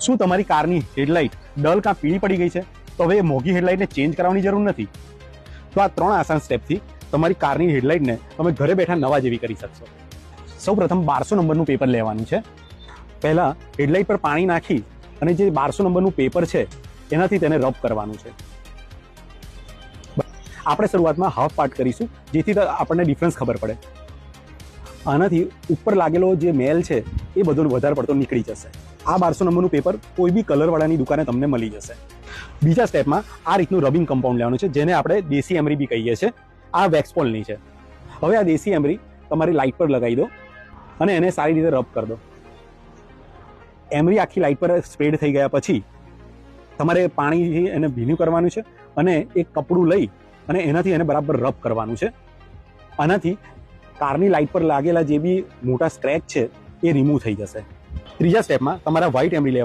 શું તમારી કારની હેડલાઇટ ડલ કાં પીળી પડી ગઈ છે? તો હવે એ મોંઘી હેડલાઇટને ચેન્જ કરાવવાની જરૂર નથી. તો આ 3 આસાન સ્ટેપથી તમારી કારની હેડલાઇટને તમે ઘરે બેઠા નવા જેવી કરી શકશો. સૌપ્રથમ 1200 નંબરનું પેપર લેવાનું છે. પહેલાં હેડલાઇટ પર પાણી નાખી અને જે 1200 નંબરનું પેપર છે એનાથી તેને રબ કરવાનું છે. આપણે શરૂઆતમાં હાફ પાર્ટ કરીશું જેથી આપણને ડિફરન્સ ખબર પડે. આનાથી ઉપર લાગેલો જે મેલ છે એ બધો વધારે પડતો નીકળી જશે. આ 1200 નંબરનું પેપર કોઈ બી કલરવાળાની દુકાને તમને મળી જશે. બીજા સ્ટેપમાં આ રીતનું રબિંગ કમ્પાઉન્ડ લેવાનું છે, જેને આપણે દેશી એમરી બી કહીએ છીએ. આ વેક્સપોલની છે. હવે આ દેશી એમરી તમારી લાઇટ પર લગાવી દો અને એને સારી રીતે રબ કરી દો. એમરી આખી લાઇટ પર સ્પ્રેડ થઈ ગયા પછી તમારે પાણીથી એને ભીનું કરવાનું છે અને એક કપડું લઈ અને એનાથી એને બરાબર રબ કરવાનું છે. આનાથી કારની લાઇટ પર લાગેલા જે બી મોટા સ્ક્રેચ છે એ રિમૂવ થઈ જશે. ત્રીજા સ્ટેપમાં તમારા વ્હાઇટ એમરી લેવાનું